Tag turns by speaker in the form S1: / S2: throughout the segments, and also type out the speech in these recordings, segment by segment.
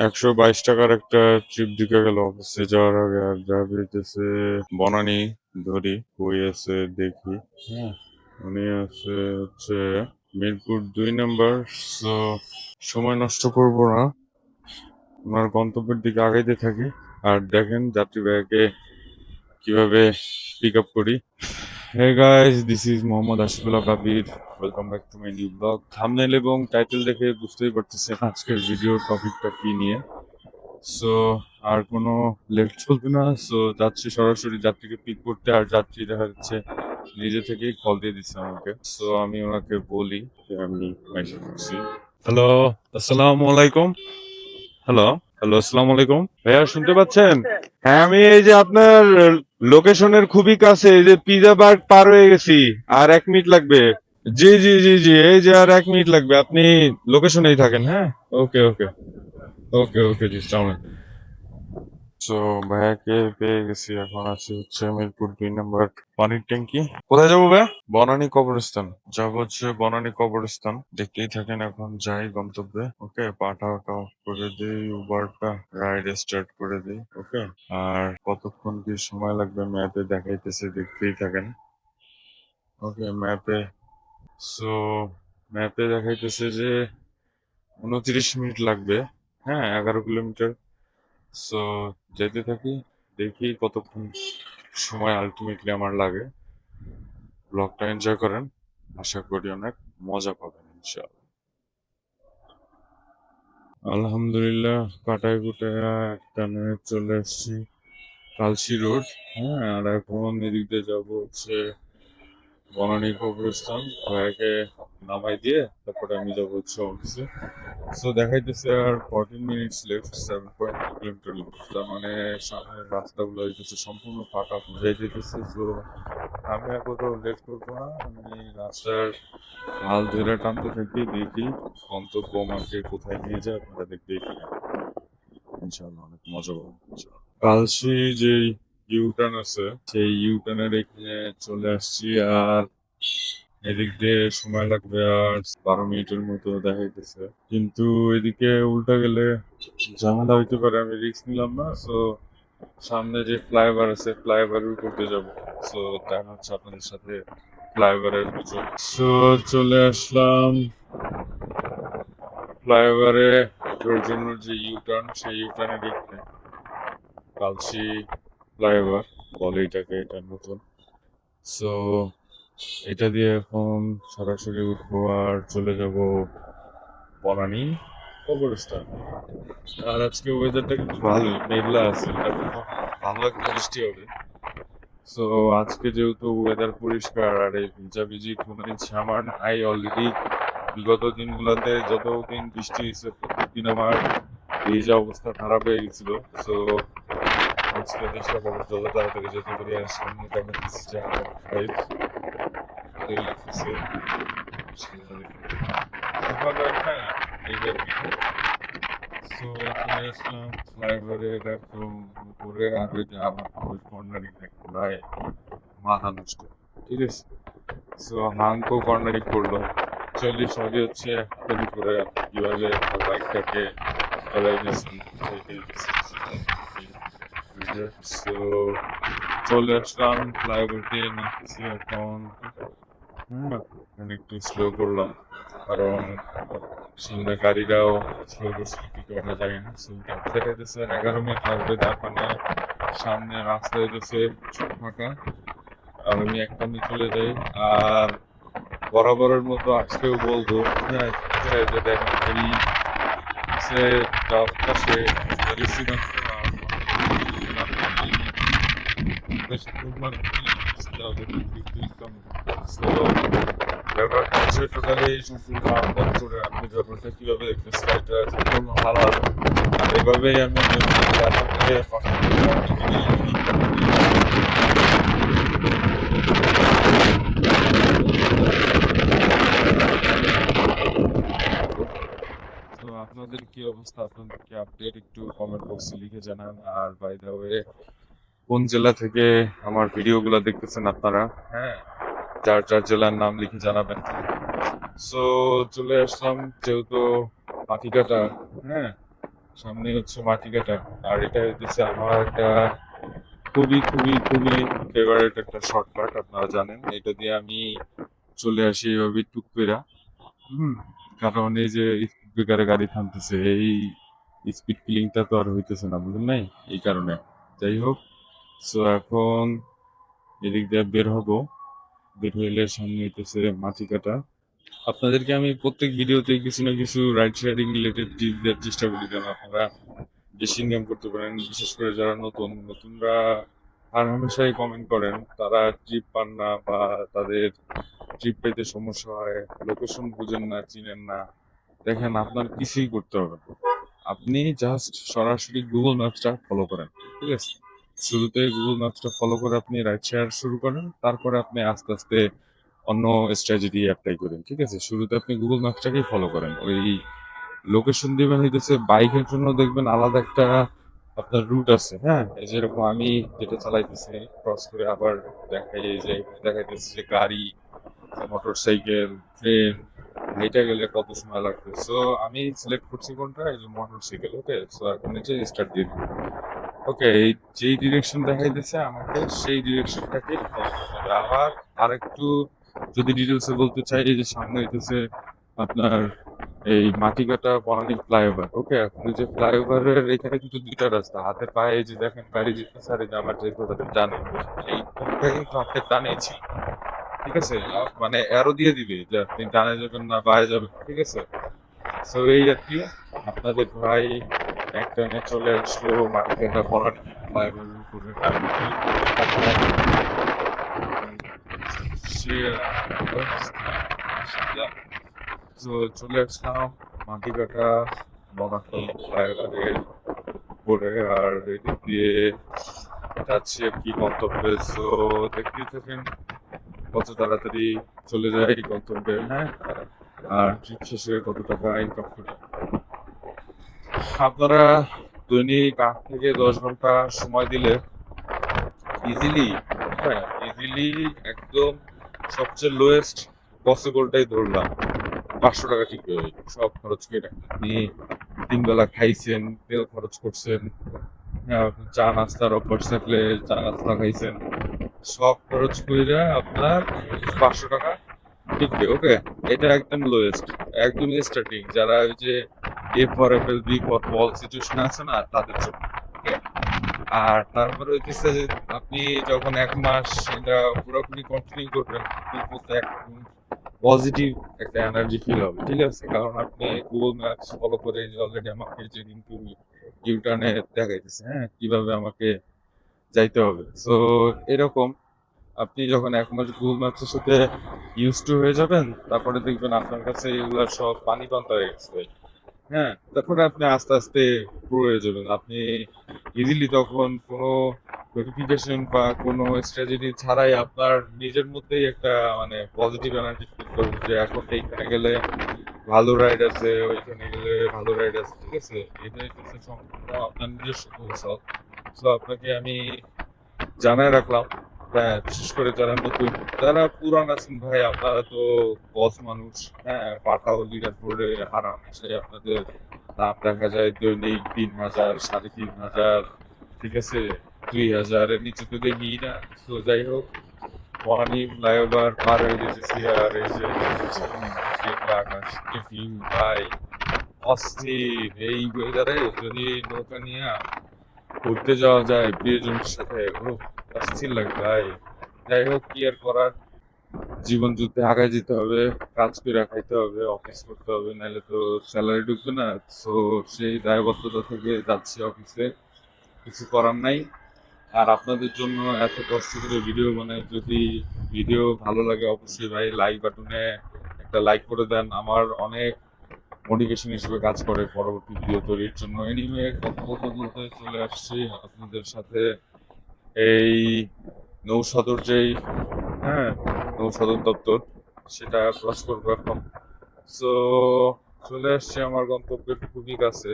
S1: 122 টাকার একটা ট্রিপ দিতে গেল অফিসে যাওয়ার আগে। আর যা বেরিতেছে বনানী ধরি কই আছে দেখি। হ্যাঁ, উনি আছে হচ্ছে মিরপুর 2 নম্বর। সো সময় নষ্ট করব না, ওনার গন্তব্যের দিকে আগাইতে থাকি। আর দেখেন যাত্রীবাহীকে কিভাবে পিক আপ করি। Hey guys, this is Mohammad Ashifullah Kabir. Welcome back to my new blog. Thumbnail এবং টাইটেল দেখে বুঝতেই পারতেছেন আজকের ভিডিওর টপিকটা কি নিয়ে। সো আর কোনো লেট চলবে না। সো যাচ্ছি সরাসরি যাত্রীকে পিক করতে। আর যাত্রী দেখা যাচ্ছে নিজে থেকেই কল দিয়ে দিচ্ছে আমাকে। সো আমি ওনাকে বলি যে আমি মেসেজ করছি। হ্যালো, আসসালামু আলাইকুম। হ্যালো, হ্যালো, আসসালামু আলাইকুম ভাইয়া, শুনতে পাচ্ছেন? হ্যাঁ, আমি এই যে আপনার লোকেশনের খুবই কাছে, এই যে পিজা বার্গ পার হয়ে গেছি। আর 1 মিনিট লাগবে। জি জি জি জি, এই যে আর 1 মিনিট লাগবে। আপনি লোকেশনেই থাকেন। হ্যাঁ, ওকে ওকে ওকে ওকে জি, সালাম। তো ভাইয়াকে পেয়ে গেছি। এখন আছি হচ্ছে মিরপুর 2 নম্বর পানির ট্যাঙ্কি। কোথায় যাবো ভাইয়া? বনানী কবরস্থান যাবো, হচ্ছে বনানী কবরস্থান। দেখতেই থাকেন, এখন যাই গন্তব্যে। ওকে, পাটা অফ করে দিই, উবারটা রাইড স্টার্ট করে দিই। ওকে, আর কতক্ষণ কি সময় লাগবে ম্যাপে দেখাইতেছে, দেখতেই থাকেন। ওকে, সো ম্যাপে দেখাইতেছে যে 29 মিনিট লাগবে। হ্যাঁ, 11 কিলোমিটার। সো যেতে থাকি, দেখি কতক্ষণ সময় আলটিমেটলি আমার লাগে। ব্লগটা এনজয় করেন, আশা করি অনেক মজা পাবেন ইনশাআল্লাহ। আলহামদুলিল্লাহ, কাটায় কুটায় টানে চলে এসেছি কালশি রোড। হ্যাঁ, আর এখন এদিক দিয়ে যাবো হচ্ছে বনানী কবরস্থান। ভাইয়াকে নামাই দিয়ে তারপরে আমি যাবো হচ্ছে অফিসে। সো দেখাইতেছে আর 14 মিনিটস লেফট, 7.2 কিলোমিটার লেফট। তার মানে সামনের রাস্তাগুলো হইতেছে সম্পূর্ণ ফাঁকা হয়ে যেতেছে। সো আমি এখন লেট করবো না, আমি রাস্তার হাল ধরে টানতে থাকি, দেখি গন্তব্য আমাকে কোথায় নিয়ে যায় আপনারা দেখতেই থাকেন। ইনশাআল্লাহ অনেক মজা পাবো। কালসি যে ইউটার্ন আছে, সেই ইউটার্নের এখানে চলে আসছি। আর এদিক দিয়ে সময় লাগবে আর 12 মিনিটের মতো দেখাইতেছে, কিন্তু এদিকে উল্টা গেলে ঝামেলা হইতে পারে। আমি রিস্ক নিলাম না। সো সামনে যে ফ্লাইওভার আছে, ফ্লাইওভারের উপর দিয়ে যাবো। সো দেখা হচ্ছে আপনাদের সাথে ফ্লাইওভারের পিছনে। সো চলে আসলাম ফ্লাইওভারে ওঠার জন্য যে ইউটার্ন, সেই ইউটার্নের এখানে কালচি ফ্লাইওভার বলে এটাকে, এটা নতুন। সো এটা দিয়ে এখন সরাসরি উঠবো আর চলে যাব বনানী কবরস্থান। আর আজকে ওয়েদারটা কিন্তু ভালোই, মেঘলা আছে, ভালো একটা বৃষ্টি হবে। সো আজকে যেহেতু ওয়েদার পরিষ্কার আর এই ভিজাভিজি কোনো ইচ্ছে আমার নাই অলরেডি। বিগত দিনগুলোতে যতদিন বৃষ্টি হয়েছে প্রত্যেকদিন আমার ভিজা অবস্থা খারাপ হয়ে গেছিল। সো আজকে চেষ্টা করবো যত তাড়াতাড়ি যেতে পারি। আর সামনে কেমন সো এখানে আসলাম ফ্লাইওভারের একদম উপরে। আর ওই যে আমার কর্নারিং প্রায় মাথা নষ্ট, ঠিক আছে। সো হাঙ্কো কর্নারিং করলো। চল্লি সবই হচ্ছে হাতের উপরে কিভাবে বাইকটাকে চালাইতেছি। সো চলে আসলাম ফ্লাইওভার দিয়ে নামতেছি এখন। আমি একটু স্লো করলাম, কারণ সামনে গাড়িরাও স্লো করছে, কি করে জানি না। দেখাইতেছে 11 মিনিট লাগবে। তার মানে সামনে রাস্তা হইতেছে ফাঁকা। আর আমি একটা চলে যাই। আর বরাবরের মতো আজকেও বলবো, হ্যাঁ, যে দেখেন এই সে পাশে ব্যাপারটা হচ্ছে টোটালি সম্পূর্ণ আমদানি করে আপনি ব্যাপারটা কিভাবে দেখবেন, সেটা সম্পূর্ণ ভালো হবে। আর এভাবেই আমি আপনাকে তো আপনাদের কি অবস্থা, আপনাদের কি আপডেট একটু কমেন্ট বক্সে লিখে জানান। আর বাই দ্য ওয়ে, কোন জেলা থেকে আমার ভিডিওগুলো দেখতেছেন আপনারা? হ্যাঁ, যার যার জেলার নাম লিখে জানাবেন। সো চলে আসলাম যেহেতু পাখিকাটা। হ্যাঁ, সামনে হচ্ছে মাটিকাটা। আর এটা হইতেছে আমার একটা খুবই খুবই খুবই ফেভারিট একটা শর্টকাট, আপনারা জানেন। এটা দিয়ে আমি চলে আসি এইভাবে টুক কইরা। হুম। কারণ এই যে স্পিড ব্রেকারে গাড়ি থামতেছে, এই স্পিড কিলিংটা তো আর হইতেছে না, বুঝলেন নাই? এই কারণে। যাই হোক, সো এখন এদিক দিয়ে বের হবো। বের হইলে সামনে হইতেছে মাটিকাটা। আপনাদেরকে আমি প্রত্যেক ভিডিওতে কিছু না কিছু রাইড শেয়ারিং রিলেটেড টিপস দেওয়ার চেষ্টা করি, যেন আপনারা বেশি ইনকাম করতে পারেন। বিশেষ করে যারা নতুনরা আর হামেশাই কমেন্ট করেন, তারা ট্রিপ পান না বা তাদের ট্রিপ পেতে সমস্যা হয়, লোকেশন বুঝেন না, চিনেন না। দেখেন, আপনার কিছুই করতে হবে না। আপনি জাস্ট সরাসরি গুগল ম্যাপসটা ফলো করেন, ঠিক আছে? শুরুতে গুগল ম্যাপসটা ফলো করে আপনি রাইড শেয়ার শুরু করেন, তারপরে আপনি আস্তে আস্তে অন্য স্ট্র্যাটেজি অ্যাপ্লাই করেন, ঠিক আছে? শুরুতে আপনি গুগল ম্যাপসটাকেই ফলো করেন। ওই লোকেশন দিবেন হইতেছে বাইকের জন্য, দেখবেন আলাদা একটা আপনার রুট আছে, হ্যাঁ? এই যেরকম আমি যেটা চালাইতেছি, ক্রস করে আবার দেখাই, এই যে দেখাইতেছে যে গাড়ি, মোটর সাইকেল, ট্রেন, হেঁটে গেলে কত সময় লাগবে। সো আমি সিলেক্ট করছি কোনটা, এই যে মোটর সাইকেল। ওকে, সো এখন নিচে স্টার্ট দিয়ে দিই। ওকে, এই যেই ডিরেকশন দেখাইতেছে আমাকে, সেই ডিরেকশনটাকে ফলো করতে হবে। আবার আরেকটু যদি ডিটেলসে বলতে চাই, এই যে সামনে হইতেছে আপনার এই মাটিকাটা বনানী ফ্লাইওভার। ওকে, আপনি যে ফ্লাইওভারের এখানে কিন্তু দুইটা রাস্তা, হাতে পায়ে এই যে দেখেন গাড়ি যেতেছে, আর এই যে আমার যে তাদের ডানে, এই কোনটা কিন্তু হাতে টানেছি, ঠিক আছে? মানে অ্যারো দিয়ে দিবে যে আপনি ডানে যাবেন না বায়ে যাবেন, ঠিক আছে? সো এই আর কি, আপনাদের ভাই এক টাইমে চলে আসলো মাটিকাটা বনানী ফ্লাইওভারের উপরে। সে তো চলে আসলাম মাটিকাটা বনানী ফ্লাইওভারের উপরে, আর এদিক দিয়ে যাচ্ছি আর কি গন্তব্যে। সো দেখতেই থাকেন কত তাড়াতাড়ি চলে যায় গন্তব্যে, হ্যাঁ? আর ট্রিপ শেষে কত টাকা ইনকাম করি। আপনারা দৈনিক 8 থেকে 10 ঘন্টা সময় দিলে ইজিলি, হ্যাঁ, ইজিলি একদম সবচেয়ে লোয়েস্ট পসিবলটাই ধরলাম, 500 টাকা ঠিক হয়ে যাবে সব খরচ করে। আপনি 3 বেলা খাইছেন, তেল খরচ করছেন, চা নাস্তার অভ্যাস থাকলে চা নাস্তা খাইছেন, সব খরচ কইরা আপনার 500 টাকা টিকবে। ওকে, এটা একদম লোয়েস্ট, একদম স্টার্টিং, যারা ওই যে A for apple, B for ball situation আছে না, তাদের জন্য। ওকে, আর তারপরে হইতেছে যে আপনি যখন 1 মাস এটা পুরোপুরি কন্টিনিউ করবেন, আপনার এক পজিটিভ একটা এনার্জি ফিল হবে, ঠিক আছে? কারণ আপনি গুগল ম্যাপস ফলো করে অলরেডি আমাকে যে কিন্তু ইউটার্নে দেখাইতেছে, হ্যাঁ, কিভাবে আমাকে যাইতে হবে। সো এরকম আপনি যখন 1 মাস গুগল ম্যাপসের সাথে ইউজ টু হয়ে যাবেন, তারপরে দেখবেন আপনার কাছে এগুলা সব পানি পান্তা হয়ে গেছে। হ্যাঁ, তারপরে আপনি আস্তে আস্তে প্রো হয়ে যাবেন। আপনি ইজিলি তখন কোনো নোটিফিকেশন বা কোনো স্ট্র্যাটেজি ছাড়াই আপনার নিজের মধ্যেই একটা মানে পজিটিভ এনার্জি ফিল করবে যে এখন এইখানে গেলে ভালো রাইড আছে, ওইখানে গেলে ভালো রাইড আছে, ঠিক আছে? এটাই হচ্ছে সম্পূর্ণ আপনার নিজস্ব কৌশল। সো আপনাকে আমি জানাই রাখলাম। হ্যাঁ, বিশেষ করে যারা নতুন, যারা পুরান আছেন ভাই, আপনারা তো বস মানুষ, হ্যাঁ, পাঠাও লিডার বোর্ডে আরামসে আপনাদের দাম দেখা যায় দৈনিক 3,000, 3,500, ঠিক আছে? 2,000 এর নিচে তো দেখি না। তো যাই হোক, বনানী ফ্লাইওভার পার হয়ে যেতেছি, আর এই যে আকাশ কি ভিউ ভাই, অস্থির! এই ওয়েদারে যদি নৌকা নিয়ে ঘুরতে যাওয়া যায় প্রিয়জনের সাথে, অস্থির লাগে ভাই। যাই হোক, কি আর করার, জীবন যুদ্ধে আগায় যেতে হবে, কাজ করে খাইতে হবে, অফিস করতে হবে, নাহলে তো স্যালারি ঢুকবে না। সো সেই দায়বদ্ধতা থেকে যাচ্ছি অফিসে, কিছু করার নাই। আর আপনাদের জন্য এত কষ্ট করে ভিডিও বানাই, যদি ভিডিও ভালো লাগে অবশ্যই ভাই লাইক বাটনে একটা লাইক করে দেন, আমার অনেক মোটিভেশন হিসেবে কাজ করে পরবর্তী ভিডিও তৈরির জন্য। এনিওয়ে, কথা বলতে বলতে চলে আসছি আপনাদের সাথে এই নৌসদর যেই, হ্যাঁ, নৌসদর দপ্তর, সেটা ক্রস করবো এখন। সো চলে আসছে আমার গন্তব্যের খুবই কাছে।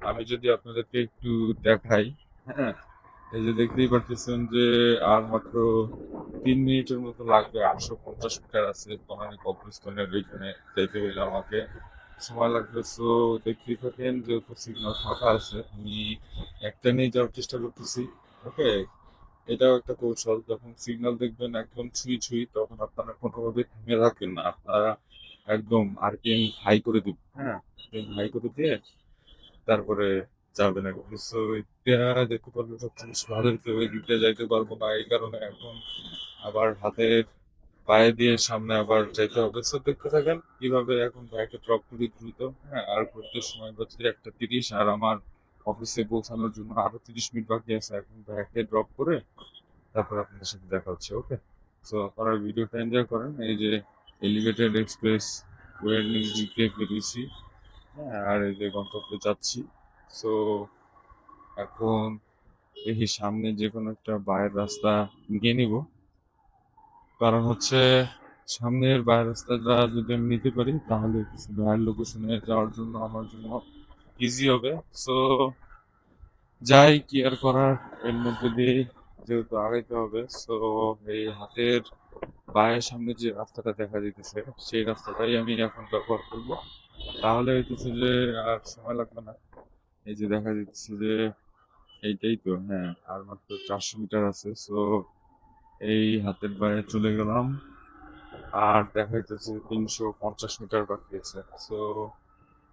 S1: আমি যদি আপনাদেরকে একটু দেখাই, হ্যাঁ, এই যে দেখতেই পারতেছেন যে আর মাত্র 3 মিনিটের মতো লাগবে। 850 মিটার আছে বনানী কবরস্থানের ওইখানে যাইতে হইলে আমাকে। সময় লাগবে। সো দেখতেই থাকেন, যেহেতু সিগন্যাল ফাঁকা আছে আমি একটা নিয়ে যাওয়ার চেষ্টা করতেছি। ওকে, এটাও একটা কৌশল, যখন সিগন্যাল দেখবেন একদম ছুঁই ছুঁই তখন আপনারা কোনোভাবে থেমে রাখবেন না, আপনারা একদম আরপিএম হাই করে দিবেন। হ্যাঁ, হাই করে দিয়ে তারপরে যাবেন একদম। সো এটা দেখতে পারলে সবচেয়ে বেশি ভালো হতো। ওই দিকটা যাইতে পারবো না, এই কারণে এখন আবার হাতের পায়ে দিয়ে সামনে আবার যাইতে হবে। সো দেখতে থাকেন কিভাবে এখন বাইকটা ড্রপ করি দ্রুত। হ্যাঁ, আর ঘুরতে সময় হচ্ছে 1:30, আর আমার অফিসে পৌঁছানোর জন্য আরো 30 মিনিট বাকি আছে। এখন বাইকটা ড্রপ করে তারপর আপনাদের সাথে দেখা হচ্ছে। ওকে, সো আপনারা ভিডিওটা এনজয় করেন। এই যে এলিভেটেড এক্সপ্রেস ওয়ের দিকে বেরিয়েছি। হ্যাঁ, আর এই যে গন্তব্যে যাচ্ছি। সো এখন দেখি সামনে যে কোনো একটা বাইরের রাস্তা নিয়ে নিব, কারণ হচ্ছে সামনের বাইরের রাস্তাটা যদি আমি নিতে পারি তাহলে কিছু বাইরের লোকেশনে যাওয়ার জন্য আমার জন্য ইজি হবে। সো যাই, কি আর করার, এর মধ্যে দিয়ে যেহেতু আগাইতে হবে। সো এই হাতের বায়ের সামনে যে রাস্তাটা দেখা যেতেছে সেই রাস্তাটাই আমি এখন ব্যবহার করব, তাহলে হইতেছে যে আর সময় লাগবে না। এই যে দেখা যাচ্ছে যে এইটাই তো, হ্যাঁ, আর মাত্র 400 মিটার আছে। সো এই হাতের বাইরে চলে গেলাম, আর দেখা যাচ্ছে 350 মিটার বাকি আছে। সো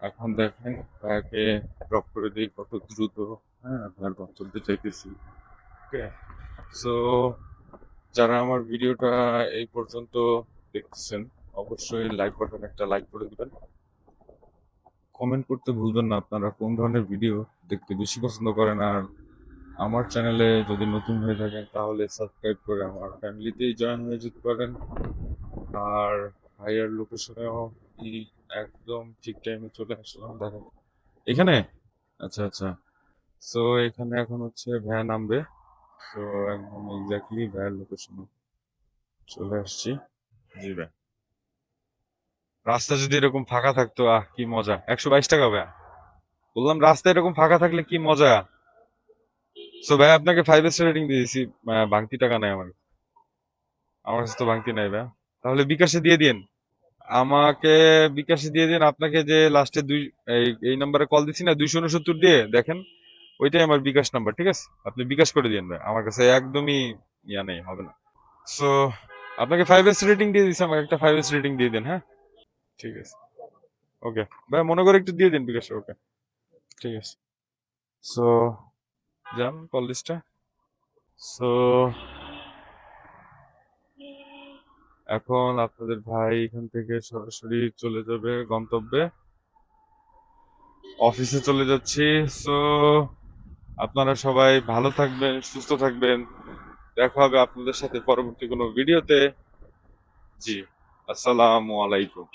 S1: এখন দেখেন ভাইয়াকে ড্রপ করে দিই কত দ্রুত। হ্যাঁ, ভাইয়ার গন্তব্যে চাইতেছি। ওকে, সো যারা আমার ভিডিওটা এই পর্যন্ত দেখতেছেন অবশ্যই লাইক বাটন একটা লাইক করে দিবেন। কমেন্ট করতে ভুলবেন না আপনারা কোন ধরনের ভিডিও দেখতে বেশি পছন্দ করেন, আর আমার চ্যানেলে যদি নতুন হয়ে থাকেন তাহলে সাবস্ক্রাইব করে আমার ফ্যামিলিতেই জয়েন হয়ে যেতে পারেন। আর ভাইয়ার লোকেশনেও কি একদম ঠিক টাইমে চলে আসলাম, দেখেন এখানে। আচ্ছা আচ্ছা, সো এখানে এখন হচ্ছে ভাইয়া নামবে। তো একদম এক্স্যাক্টলি ভাইয়ার লোকেশনে চলে আসছি। জি ভাই, রাস্তা যদি এরকম ফাঁকা থাকতো, আহ কি মজা। 122 টাকা ভাইয়া, বললাম রাস্তা এরকম ফাঁকা থাকলে কি মজা। সো ভাই আপনাকে 5 স্টার রেটিং দিয়েছি। বাংতি টাকা নাই আমার, আমার কাছে তো বাংতি নাই ভাই। তাহলে বিকাশে দিয়ে দিন আমাকে, বিকাশে দিয়ে দিন। আপনাকে যে লাস্টে এই নাম্বারে কল দিচ্ছি না, 269 দিয়ে দেখেন, ওইটাই আমার বিকাশ নাম্বার। ঠিক আছে, আপনি বিকাশ করে দিন ভাই, আমার কাছে একদমই ইয়া নেই, হবে না। সো আপনাকে 5 স্টার রেটিং দিয়ে দিচ্ছি, আমাকে একটা 5 স্টার রেটিং দিয়ে দিন। হ্যাঁ, ঠিক আছে। ওকে ভাই, মনে করে একটু দিয়ে দিন বিকাশে। ওকে, ঠিক আছে। সো যান কল লিস্টটা। সো এখন আপনাদের ভাই এখান থেকে সরাসরি চলে যাবে গন্তব্যে, অফিসে চলে যাচ্ছি। সো আপনারা সবাই ভালো থাকবেন, সুস্থ থাকবেন। দেখা হবে আপনাদের সাথে পরবর্তী কোনো ভিডিওতে। জি, আসসালামু আলাইকুম।